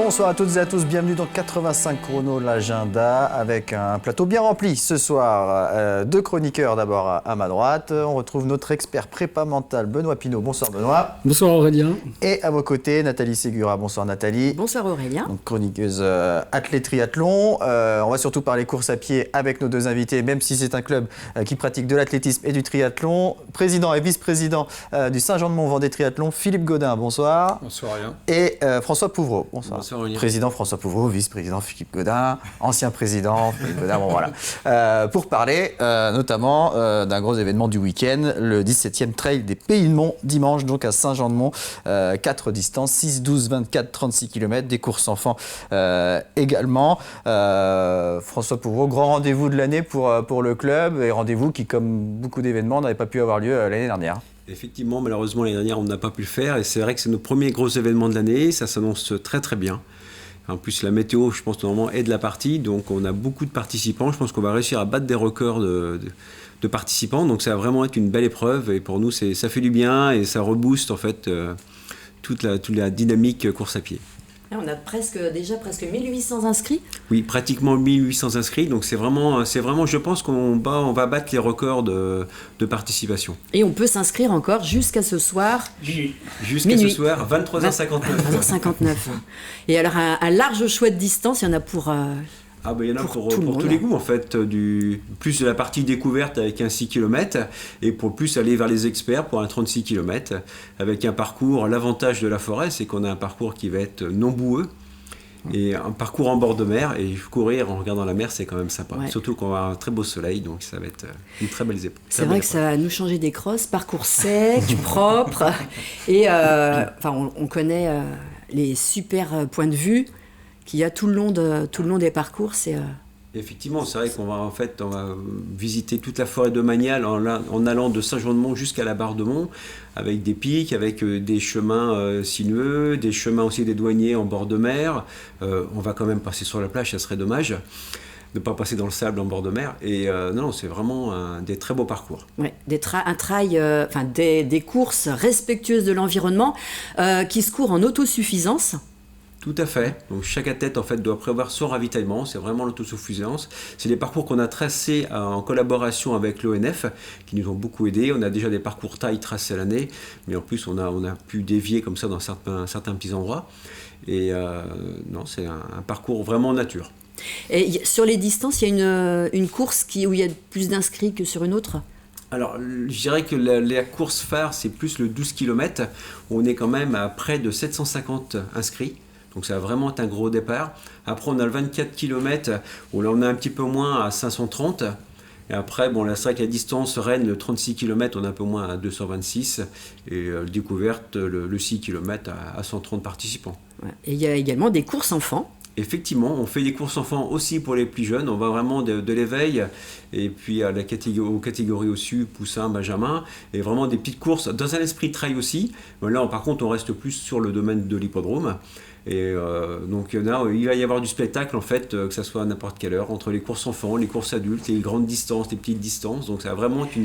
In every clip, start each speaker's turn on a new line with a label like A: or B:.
A: Bonsoir à toutes et à tous, bienvenue dans 85 chrono l'agenda avec un plateau bien rempli ce soir. Deux chroniqueurs d'abord à ma droite. On retrouve notre expert prépa mental Benoît Pinault. Bonsoir Benoît.
B: Bonsoir Aurélien.
A: Et à vos côtés Nathalie Ségura. Bonsoir Nathalie.
C: Bonsoir Aurélien.
A: Donc, chroniqueuse athlète triathlon. On va surtout parler course à pied avec nos deux invités, même si c'est un club qui pratique de l'athlétisme et du triathlon. Président et vice-président du Saint-Jean-de-Mont Vendée Triathlon, Philippe Gaudin. Bonsoir.
D: Bonsoir Aurélien.
A: Et François Pouvreau. Bonsoir.
D: Bonsoir Aurélien.
A: Président François Pouvreau, vice-président Philippe Gaudin, ancien président Philippe Gaudin, bon voilà. Pour parler notamment d'un gros événement du week-end, le 17e Trail des Pays de Mont, dimanche donc à Saint-Jean-de-Mont. 4 distances, 6, 12, 24, 36 km, des courses enfants également. François Pouvreau, grand rendez-vous de l'année pour le club, et rendez-vous qui, comme beaucoup d'événements, n'avait pas pu avoir lieu l'année dernière.
D: Effectivement, malheureusement l'année dernière on n'a pas pu le faire, et c'est vrai que c'est nos premiers gros événements de l'année, ça s'annonce très très bien. En plus la météo, je pense normalement aide la partie, donc on a beaucoup de participants, je pense qu'on va réussir à battre des records de participants, donc ça va vraiment être une belle épreuve, et pour nous ça fait du bien et ça rebooste en fait toute la dynamique course à pied.
C: On a déjà presque 1800 inscrits.
D: Oui, pratiquement 1800 inscrits, donc c'est vraiment, je pense qu'on va battre les records de participation.
C: Et on peut s'inscrire encore jusqu'à ce soir.
D: Jusqu'à ce soir, 23h59.
C: 23h59. Et alors, un large choix de distance, il y en a pour...
D: Il y en a pour
C: tous
D: les goûts en fait, plus de la partie découverte avec un 6 km et pour plus aller vers les experts pour un 36 km avec un parcours. L'avantage de la forêt, c'est qu'on a un parcours qui va être non boueux et un parcours en bord de mer, et courir en regardant la mer, c'est quand même sympa. Ouais. Surtout qu'on va avoir un très beau soleil, donc ça va être une très belle épreuve.
C: C'est vrai que ça va nous changer des crosses, parcours sec, propre, et on connaît les super points de vue qu'il y a tout le long des parcours.
D: Effectivement, c'est vrai qu'on va visiter toute la forêt domaniale en allant de Saint-Jean-de-Mont jusqu'à la Barre de Mont, avec des pics, avec des chemins sinueux, des chemins aussi des douaniers en bord de mer. On va quand même passer sur la plage, ça serait dommage de ne pas passer dans le sable en bord de mer. Et non, c'est vraiment des très beaux parcours.
C: Ouais, des courses respectueuses de l'environnement qui se courent en autosuffisance.
D: Tout à fait. Donc chaque athlète en fait doit prévoir son ravitaillement. C'est vraiment l'autosuffisance. C'est des parcours qu'on a tracés en collaboration avec l'ONF, qui nous ont beaucoup aidés. On a déjà des parcours taille tracés à l'année, mais en plus on a pu dévier comme ça dans certains petits endroits. Et c'est un parcours vraiment nature.
C: Et sur les distances, il y a une course où il y a plus d'inscrits que sur une autre ?
D: Alors, je dirais que la course phare, c'est plus le 12 km. On est quand même à près de 750 inscrits. Donc ça va vraiment être un gros départ. Après, on a le 24 km, où là on est un petit peu moins à 530. Et après, c'est vrai que la distance Rennes, le 36 km, on est un peu moins à 226. Et découverte, le 6 km à 130 participants.
C: Ouais. Et il y a également des courses enfants.
D: Effectivement, on fait des courses enfants aussi pour les plus jeunes. On va vraiment de l'éveil et puis aux catégories au-dessus, poussin, benjamin, et vraiment des petites courses dans un esprit trail aussi. Là, par contre, on reste plus sur le domaine de l'hippodrome. Et donc il va y avoir du spectacle en fait, que ça soit à n'importe quelle heure, entre les courses enfants, les courses adultes, les grandes distances, les petites distances. Donc ça va vraiment être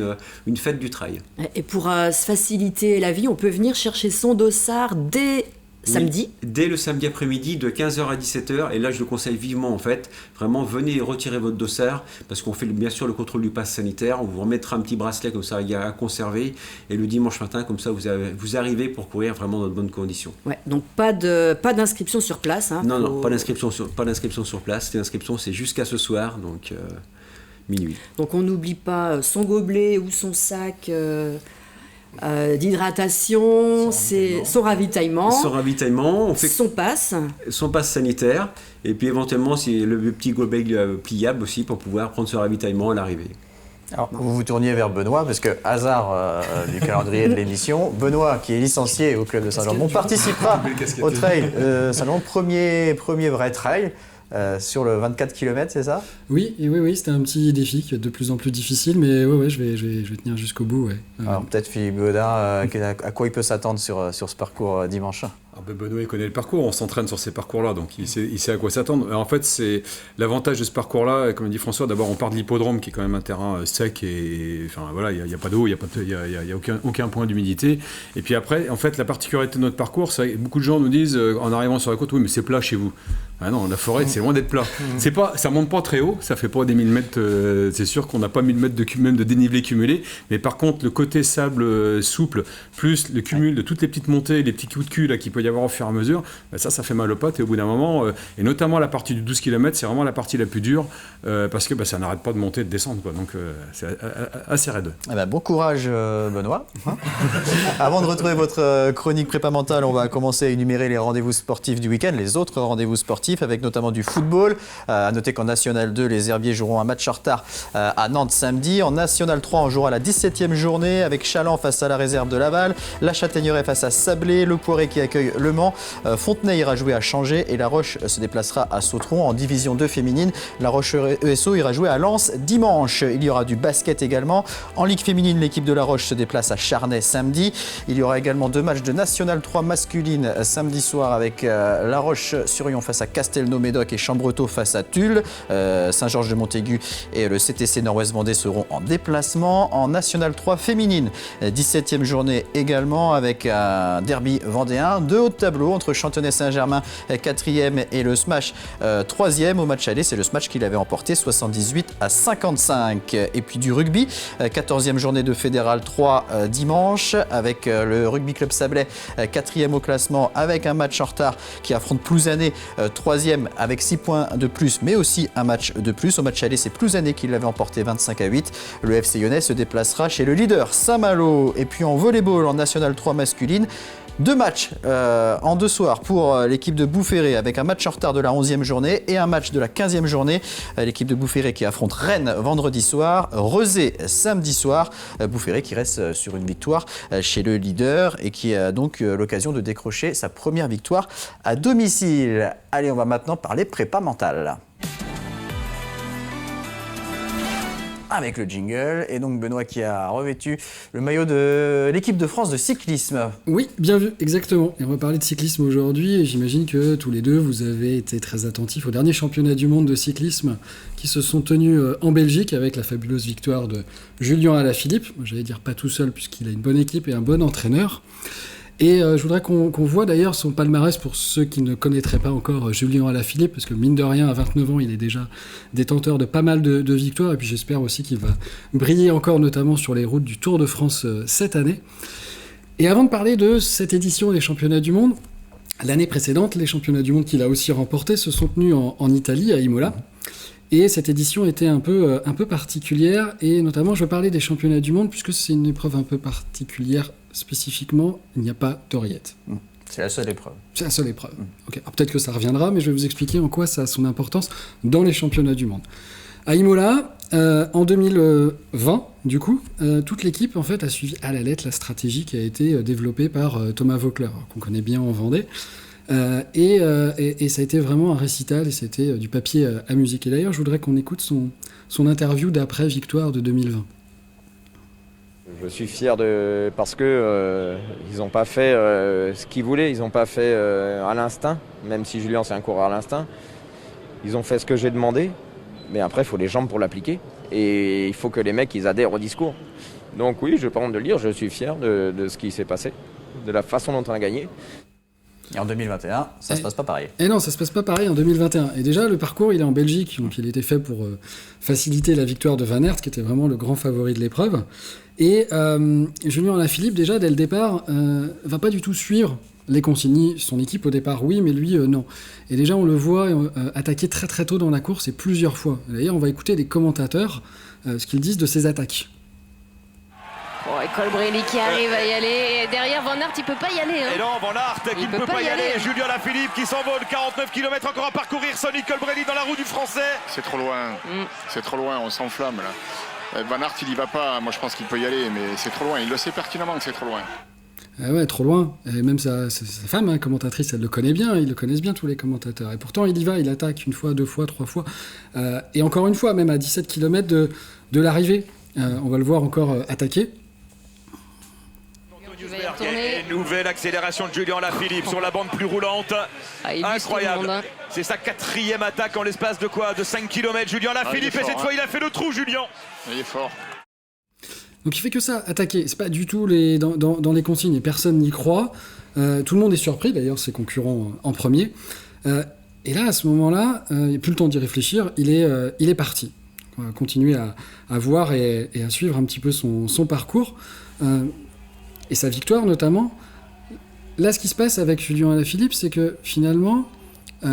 D: une fête du trail. Et
C: pour se faciliter la vie, on peut venir chercher son dossard dès samedi.
D: Dès le samedi après-midi de 15h à 17h, et là je le conseille vivement en fait, vraiment venez retirer votre dossard, parce qu'on fait bien sûr le contrôle du pass sanitaire, on vous remettra un petit bracelet comme ça à conserver, et le dimanche matin comme ça vous arrivez pour courir vraiment dans de bonnes conditions.
C: Ouais, donc pas d'inscription sur place.
D: Non, pas d'inscription sur place, l'inscription c'est jusqu'à ce soir, donc minuit.
C: Donc on n'oublie pas son gobelet ou son sac d'hydratation, son ravitaillement,
D: on fait
C: son pass
D: sanitaire, et puis éventuellement c'est le petit gobelet pliable aussi pour pouvoir prendre ce ravitaillement à l'arrivée.
A: Alors, vous vous tourniez vers Benoît, parce que hasard du calendrier de l'émission, Benoît, qui est licencié au club de Saint-Jean-de-Mont, participera au trail Saint-Jean, premier vrai trail. Sur le 24 km, c'est ça ?
B: Oui, c'était un petit défi de plus en plus difficile, mais je vais tenir jusqu'au bout. Ouais.
A: Alors peut-être Philippe Gaudin, à quoi il peut s'attendre sur ce parcours dimanche ?
E: Benoît, il connaît le parcours, on s'entraîne sur ces parcours-là, donc il sait à quoi s'attendre. En fait, c'est l'avantage de ce parcours-là, comme dit François, d'abord on part de l'hippodrome, qui est quand même un terrain sec, et enfin voilà, il n'y a pas d'eau, il n'y a aucun point d'humidité. Et puis après, en fait, la particularité de notre parcours, c'est que beaucoup de gens nous disent, en arrivant sur la côte, oui, mais c'est plat chez vous. Ah non, la forêt, c'est loin d'être plat. Ça monte pas très haut, ça fait pas des 1000 mètres, c'est sûr qu'on n'a pas 1000 mètres même de dénivelé cumulé, mais par contre, le côté sable souple, plus le cumul de toutes les petites montées, les petits coups de cul là, qu'il peut y avoir au fur et à mesure, ça fait mal aux pattes, et au bout d'un moment, et notamment la partie du 12 km, c'est vraiment la partie la plus dure, parce que ça n'arrête pas de monter et de descendre, quoi. Donc c'est assez raide.
A: Bon courage, Benoît. Avant de retrouver votre chronique prépa mentale, on va commencer à énumérer les rendez-vous sportifs du week-end, les autres rendez-vous sportifs, avec notamment du football. À noter qu'en National 2, les Herbiers joueront un match en retard à Nantes samedi. En National 3, on jouera la 17e journée avec Chaland face à la réserve de Laval, la Châtaigneraie face à Sablé, le Poiré qui accueille Le Mans, Fontenay ira jouer à Changé et La Roche se déplacera à Sautron. En division 2 féminine, La Roche ESO ira jouer à Lens dimanche. Il y aura du basket également. En Ligue féminine, l'équipe de La Roche se déplace à Charnay samedi. Il y aura également 2 matchs de National 3 masculine samedi soir avec La Roche-sur-Yon face à Castelnau-Médoc et Chambretot face à Tulle. Saint-Georges-de-Montaigu et le CTC Nord-Ouest Vendée seront en déplacement. En National 3 féminine, 17e journée également avec un derby vendéen. 2 hauts de tableau entre Chantenay-Saint-Germain 4e et le Smash 3e. Au match aller, c'est le Smash qui l'avait emporté 78-55. Et puis du rugby, 14e journée de Fédéral 3 dimanche avec le Rugby Club Sablé 4e au classement avec un match en retard qui affronte Plouzané 3e avec 6 points de plus, mais aussi un match de plus. Au match aller, c'est Plouzané qui l'avait emporté 25-8. Le FC Lyonnais se déplacera chez le leader Saint-Malo. Et puis en volleyball, en National 3 masculine, 2 matchs en 2 soirs pour l'équipe de Boufféré avec un match en retard de la 11e journée et un match de la 15e journée. L'équipe de Boufféré qui affronte Rennes vendredi soir, Rezé samedi soir. Boufféré qui reste sur une victoire chez le leader et qui a donc l'occasion de décrocher sa première victoire à domicile. Allez, on va maintenant parler prépa mentale. Avec le jingle, et donc Benoît qui a revêtu le maillot de l'équipe de France de cyclisme.
B: Oui, bien vu, exactement. Et on va parler de cyclisme aujourd'hui, et j'imagine que tous les deux, vous avez été très attentifs aux derniers championnats du monde de cyclisme qui se sont tenus en Belgique avec la fabuleuse victoire de Julien Alaphilippe. J'allais dire pas tout seul, puisqu'il a une bonne équipe et un bon entraîneur. Et je voudrais qu'on voit d'ailleurs son palmarès pour ceux qui ne connaîtraient pas encore Julien Alaphilippe, parce que mine de rien, à 29 ans, il est déjà détenteur de pas mal de victoires, et puis j'espère aussi qu'il va briller encore, notamment sur les routes du Tour de France cette année. Et avant de parler de cette édition des championnats du monde, l'année précédente, les championnats du monde qu'il a aussi remportés se sont tenus en Italie, à Imola. Et cette édition était un peu particulière, et notamment je vais parler des championnats du monde, puisque c'est une épreuve un peu particulière. Spécifiquement, il n'y a pas d'oreillette.
A: C'est la seule épreuve.
B: C'est la seule épreuve. Okay. Alors, peut-être que ça reviendra, mais je vais vous expliquer en quoi ça a son importance dans les championnats du monde. À Imola, en 2020, du coup, toute l'équipe en fait, a suivi à la lettre la stratégie qui a été développée par Thomas Voeckler, qu'on connaît bien en Vendée. Et ça a été vraiment un récital, et c'était du papier à musique. Et d'ailleurs, je voudrais qu'on écoute son interview d'après-victoire de 2020.
F: Je suis fier parce que ils n'ont pas fait ce qu'ils voulaient, ils n'ont pas fait à l'instinct, même si Julien c'est un coureur à l'instinct. Ils ont fait ce que j'ai demandé, mais après il faut les jambes pour l'appliquer. Et il faut que les mecs ils adhèrent au discours. Donc oui, je n'ai pas honte de le dire, je suis fier de ce qui s'est passé, de la façon dont on a gagné.
A: Et en 2021, ça se passe pas pareil.
B: Et non, ça se passe pas pareil en 2021. Et déjà, le parcours, il est en Belgique, donc il était fait pour faciliter la victoire de Van Aert, qui était vraiment le grand favori de l'épreuve. Et Julien Alaphilippe, déjà, dès le départ, va pas du tout suivre les consignes. Son équipe, au départ, oui, mais lui, non. Et déjà, on le voit attaquer très très tôt dans la course, et plusieurs fois. D'ailleurs, on va écouter les commentateurs, ce qu'ils disent de ses attaques.
G: Bon, et Colbrelli qui arrive à y aller. Et derrière, Van Aert, il peut pas y aller. Hein.
H: Et non, Van Aert qui ne peut pas y aller. Julien Alaphilippe qui s'envole. 49 km encore à parcourir. Sonny Colbrelli dans la roue du Français.
I: C'est trop loin. C'est trop loin, on s'enflamme là. Van Aert, il y va pas. Moi, je pense qu'il peut y aller, mais c'est trop loin. Il le sait pertinemment que c'est trop loin.
B: Ah ouais, trop loin. Et même sa femme, hein, commentatrice, elle le connaît bien. Ils le connaissent bien, tous les commentateurs. Et pourtant, il y va. Il attaque une fois, 2 fois, 3 fois. Et encore une fois, même à 17 km de l'arrivée. On va le voir encore attaquer.
H: Et nouvelle accélération de Julien Alaphilippe sur la bande plus roulante. Incroyable. C'est sa 4e attaque en l'espace de quoi? De 5 km. Julien Alaphilippe, et cette fois il a fait le trou, Julien.
I: Il est fort.
B: Donc il fait que ça, attaquer. C'est pas du tout dans les consignes, et personne n'y croit. Tout le monde est surpris, d'ailleurs ses concurrents en premier. Et là, à ce moment-là, il n'y a plus le temps d'y réfléchir, il est parti. On va continuer à voir et à suivre un petit peu son parcours. Et sa victoire, notamment. Là, ce qui se passe avec Julien Alaphilippe, c'est que finalement,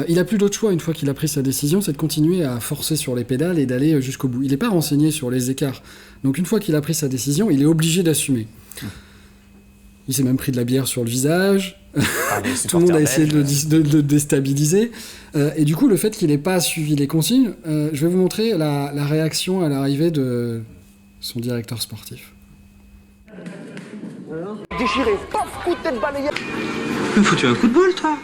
B: il n'a plus d'autre choix, une fois qu'il a pris sa décision, c'est de continuer à forcer sur les pédales et d'aller jusqu'au bout. Il n'est pas renseigné sur les écarts. Donc une fois qu'il a pris sa décision, il est obligé d'assumer. Il s'est même pris de la bière sur le visage. Tout le monde a essayé de le déstabiliser. Et du coup, le fait qu'il n'ait pas suivi les consignes, je vais vous montrer la réaction à l'arrivée de son directeur sportif.
J: Déchiré, paf, coup de tête balayé.
K: Tu m'as foutu un coup de bol, toi.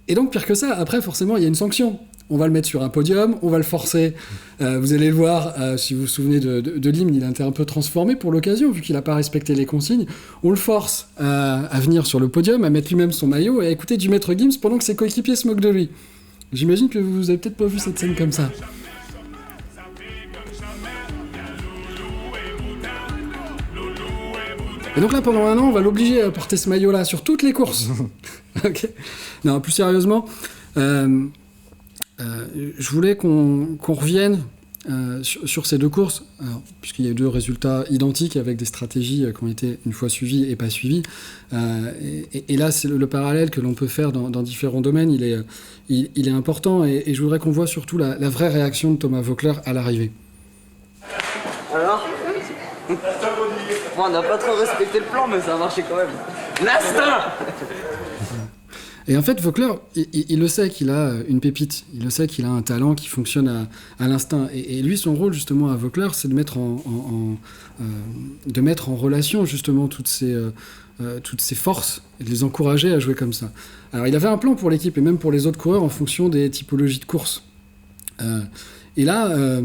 B: Et donc, pire que ça, après, forcément, il y a une sanction. On va le mettre sur un podium, on va le forcer. Vous allez le voir, si vous vous souvenez de l'hymne, il a été un peu transformé pour l'occasion, vu qu'il n'a pas respecté les consignes. On le force à venir sur le podium, à mettre lui-même son maillot et à écouter du maître Gims pendant que ses coéquipiers se moquent de lui. J'imagine que vous avez peut-être pas vu cette scène comme ça. Et donc là, pendant un an, on va l'obliger à porter ce maillot-là sur toutes les courses. Okay. Non, plus sérieusement, je voulais qu'on revienne sur ces deux courses, puisqu'il y a eu deux résultats identiques avec des stratégies qui ont été une fois suivies et pas suivies. Et là, c'est le parallèle que l'on peut faire dans différents domaines. Il est important, et je voudrais qu'on voit surtout la vraie réaction de Thomas Voeckler à l'arrivée.
J: Alors on n'a pas trop respecté le plan, mais ça a marché quand même. L'instinct.
B: Et en fait, Voeckler, il le sait qu'il a une pépite, il le sait qu'il a un talent qui fonctionne à l'instinct. Et lui, son rôle, justement, à Voeckler, c'est de mettre en relation, justement, toutes ces forces, et de les encourager à jouer comme ça. Alors, il avait un plan pour l'équipe, et même pour les autres coureurs, en fonction des typologies de courses. Et là,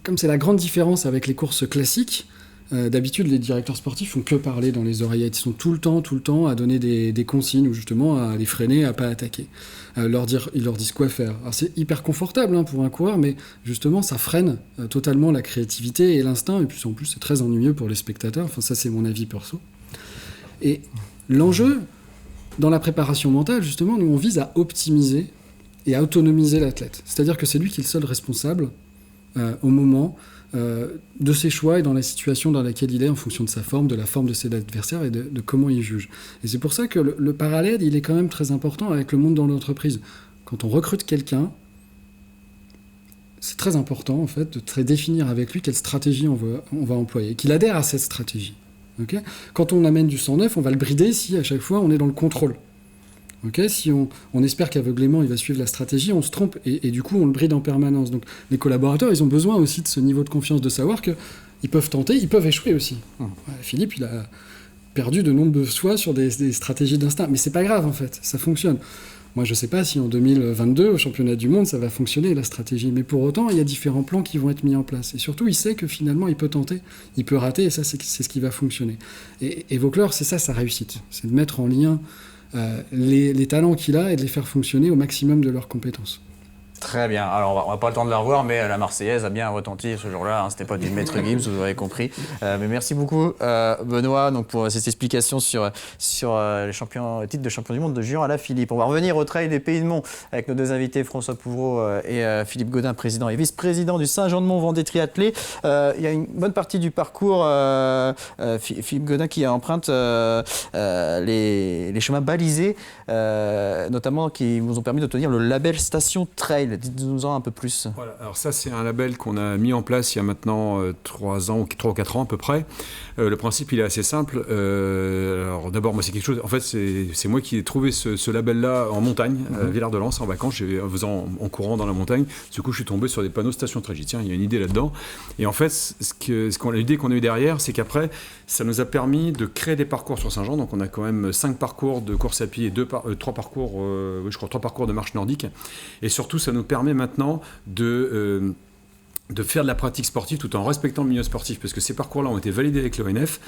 B: comme c'est la grande différence avec les courses classiques, d'habitude, les directeurs sportifs font que parler dans les oreillettes. Ils sont tout le temps à donner des consignes ou justement à les freiner, à pas attaquer. Ils leur disent quoi faire. Alors c'est hyper confortable pour un coureur, mais justement, ça freine totalement la créativité et l'instinct. Et puis en plus, c'est très ennuyeux pour les spectateurs. Enfin, ça, c'est mon avis perso. Et l'enjeu, dans la préparation mentale, justement, nous, on vise à optimiser et à autonomiser l'athlète. C'est-à-dire que c'est lui qui est le seul responsable au moment de ses choix et dans la situation dans laquelle il est en fonction de sa forme, de la forme de ses adversaires et de comment il juge. Et c'est pour ça que le parallèle, il est quand même très important avec le monde dans l'entreprise. Quand on recrute quelqu'un, c'est très important en fait de définir avec lui quelle stratégie on va employer, qu'il adhère à cette stratégie. Okay ? Quand on amène du sang neuf, on va le brider si à chaque fois on est dans le contrôle. Okay, si on espère qu'aveuglément il va suivre la stratégie, on se trompe et du coup on le bride en permanence. Donc les collaborateurs, ils ont besoin aussi de ce niveau de confiance, de savoir qu'ils peuvent tenter, ils peuvent échouer aussi. Philippe, il a perdu de nombreuses fois sur des stratégies d'instinct, mais c'est pas grave en fait, ça fonctionne. Moi je sais pas si en 2022 au championnat du monde ça va fonctionner la stratégie, mais pour autant il y a différents plans qui vont être mis en place. Et surtout il sait que finalement il peut tenter, il peut rater et ça c'est ce qui va fonctionner. Et Voeckler, c'est ça sa réussite, c'est de mettre en lien les talents qu'il a et de les faire fonctionner au maximum de leurs compétences.
A: Très bien. Alors, on n'a pas le temps de la revoir, mais la Marseillaise a bien retenti ce jour-là. C'était pas du maître Gims, vous aurez compris. Mais merci beaucoup, Benoît, donc, pour cette explication sur le titre de champion du monde de Julien Alaphilippe. On va revenir au Trail des Pays de Mont avec nos deux invités, François Pouvreau et Philippe Gaudin, président et vice-président du Saint-Jean-de-Mont Vendée Triathlé. Il y a une bonne partie du parcours, Philippe Gaudin, qui emprunte les chemins balisés, notamment qui vous ont permis d'obtenir le label Station Trail. Dites-nous-en un peu plus.
E: Voilà, alors ça, c'est un label qu'on a mis en place il y a maintenant 3 ans, 3 ou 4 ans à peu près. Le principe, il est assez simple. Alors d'abord, moi, c'est quelque chose... En fait, c'est moi qui ai trouvé ce label-là en montagne, à Villard-de-Lans, en vacances, en courant dans la montagne. Du coup, je suis tombé sur des panneaux Station Trail. J'ai dit, tiens, il y a une idée là-dedans. Et en fait, l'idée qu'on a eue derrière, c'est qu'après, ça nous a permis de créer des parcours sur Saint-Jean. Donc, on a quand même 5 parcours de course à pied et 3 parcours de marche nordique. Et surtout, ça nous permet maintenant de de faire de la pratique sportive tout en respectant le milieu sportif, parce que ces parcours-là ont été validés avec l'ONF.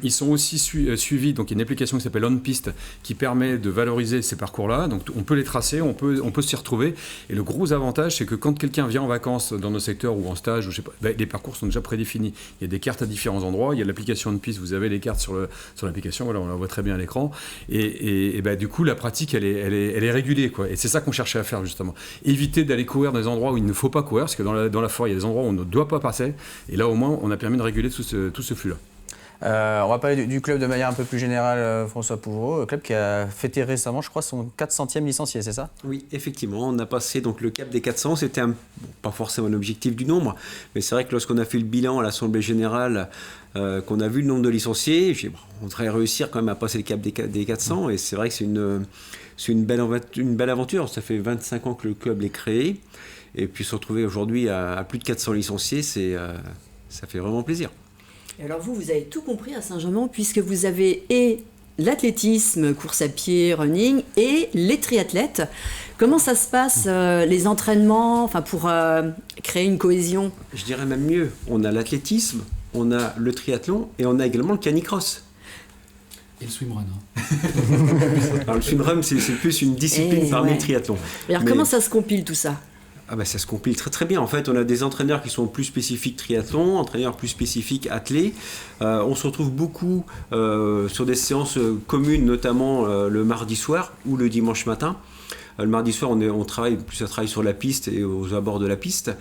E: Ils sont aussi suivis, donc il y a une application qui s'appelle OnPiste qui permet de valoriser ces parcours-là, donc on peut les tracer, on peut s'y retrouver, et le gros avantage, c'est que quand quelqu'un vient en vacances dans nos secteurs ou en stage, ou je sais pas, les parcours sont déjà prédéfinis. Il y a des cartes à différents endroits, il y a l'application OnPiste, vous avez les cartes sur l'application, voilà, on la voit très bien à l'écran, et du coup, la pratique, elle est régulée, quoi, et c'est ça qu'on cherchait à faire, justement. Éviter d'aller courir dans des endroits où il ne faut pas courir, parce que dans la forêt, il y a des endroits où on ne doit pas passer. Et là, au moins, on a permis de réguler tout ce flux-là.
A: On va parler du club de manière un peu plus générale, François Pouvreau, club qui a fêté récemment, je crois, son 400e licencié, c'est ça ?
D: Oui, effectivement, on a passé donc le cap des 400, c'était pas forcément un objectif du nombre, mais c'est vrai que lorsqu'on a fait le bilan à l'Assemblée Générale, qu'on a vu le nombre de licenciés, on devrait réussir quand même à passer le cap des 400, et c'est vrai que c'est une belle aventure, ça fait 25 ans que le club est créé, et puis se retrouver aujourd'hui à plus de 400 licenciés, ça fait vraiment plaisir.
C: Et alors vous avez tout compris à Saint-Germain, puisque vous avez et l'athlétisme, course à pied, running, et les triathlètes. Comment ça se passe, les entraînements, pour créer une cohésion ?
D: Je dirais même mieux, on a l'athlétisme, on a le triathlon, et on a également le canicross.
B: Et le swimrun.
D: Alors le swimrun, c'est plus une discipline parmi le triathlon.
C: Alors comment ça se compile tout ça ?
D: Ça se compile très très bien. En fait, on a des entraîneurs qui sont plus spécifiques triathlon, entraîneurs plus spécifiques athlètes. On se retrouve beaucoup sur des séances communes, notamment le mardi soir ou le dimanche matin. Le mardi soir, on travaille sur la piste et aux abords de la piste.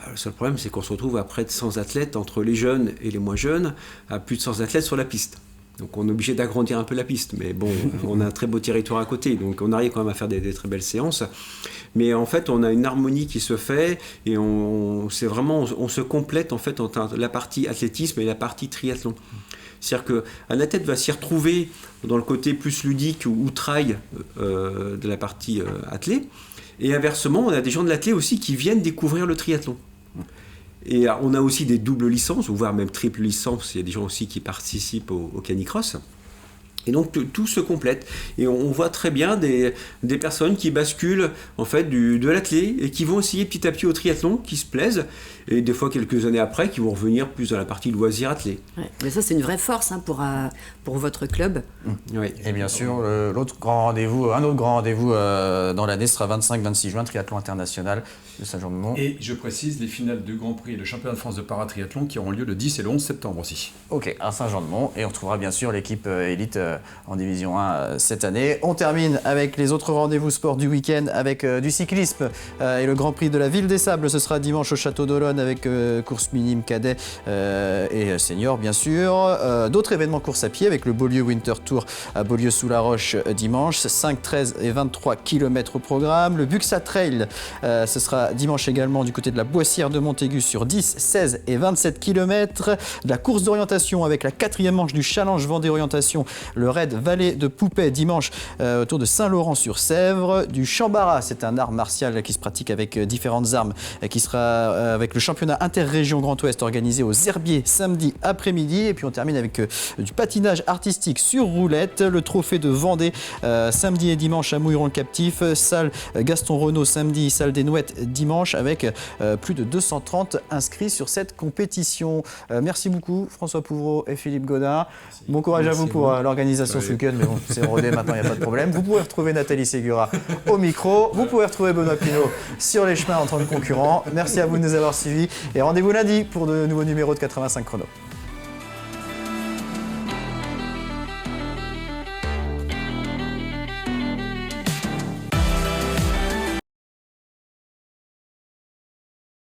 D: Le seul problème, c'est qu'on se retrouve à près de 100 athlètes entre les jeunes et les moins jeunes, à plus de 100 athlètes sur la piste. Donc on est obligé d'agrandir un peu la piste, mais bon, on a un très beau territoire à côté, donc on arrive quand même à faire des très belles séances. Mais en fait, on a une harmonie qui se fait et on se complète en fait entre la partie athlétisme et la partie triathlon. C'est-à-dire qu'un athlète va s'y retrouver dans le côté plus ludique ou trail de la partie athlète, et inversement, on a des gens de l'athlète aussi qui viennent découvrir le triathlon. Et on a aussi des doubles licences, voire même triple licences. Il y a des gens aussi qui participent au canicross. Et donc tout se complète. Et on voit très bien des personnes qui basculent en fait de l'athlète et qui vont essayer petit à petit au triathlon, qui se plaisent. Et des fois, quelques années après, qui vont revenir plus dans la partie loisir athlète.
C: Ouais, mais ça, c'est une vraie force pour votre club.
A: Oui. Et bien sûr, un autre grand rendez-vous dans l'année sera 25-26 juin, triathlon international de Saint-Jean-de-Mont.
E: Et je précise les finales de Grand Prix et le championnat de France de paratriathlon qui auront lieu le 10 et le 11 septembre aussi.
A: Ok, à Saint-Jean-de-Mont. Et on retrouvera bien sûr l'équipe élite en Division 1 cette année. On termine avec les autres rendez-vous sport du week-end avec du cyclisme et le Grand Prix de la Ville des Sables. Ce sera dimanche au Château d'Olonne avec course minime cadet et senior bien sûr. D'autres événements course à pied avec le Beaulieu Winter Tour à Beaulieu-sous-la-Roche dimanche. 5, 13 et 23 km au programme. Le Buxa Trail, ce sera dimanche également du côté de la Boissière de Montaigu sur 10, 16 et 27 km. De la course d'orientation avec la 4e manche du Challenge Vendée Orientation. Le raid Vallée de Poupet dimanche autour de Saint-Laurent-sur-Sèvre. Du Chambara, c'est un art martial qui se pratique avec différentes armes, qui sera avec le championnat interrégion Grand Ouest organisé aux Herbiers samedi après-midi. Et puis on termine avec du patinage artistique sur roulette, le trophée de Vendée samedi et dimanche à Mouilleron-le-Captif, salle Gaston Renaud samedi, salle des Nouettes dimanche avec plus de 230 inscrits sur cette compétition. Merci beaucoup François Pouvreau et Philippe Godin. Bon courage à vous pour l'organisation ce week-end, mais bon, c'est rodé maintenant, il n'y a pas de problème. Vous pouvez retrouver Nathalie Ségura au micro, vous pouvez retrouver Benoît Pinault sur les chemins en tant que concurrent. Merci à vous de nous avoir suivis et rendez-vous lundi pour de nouveaux numéros de 85 chrono.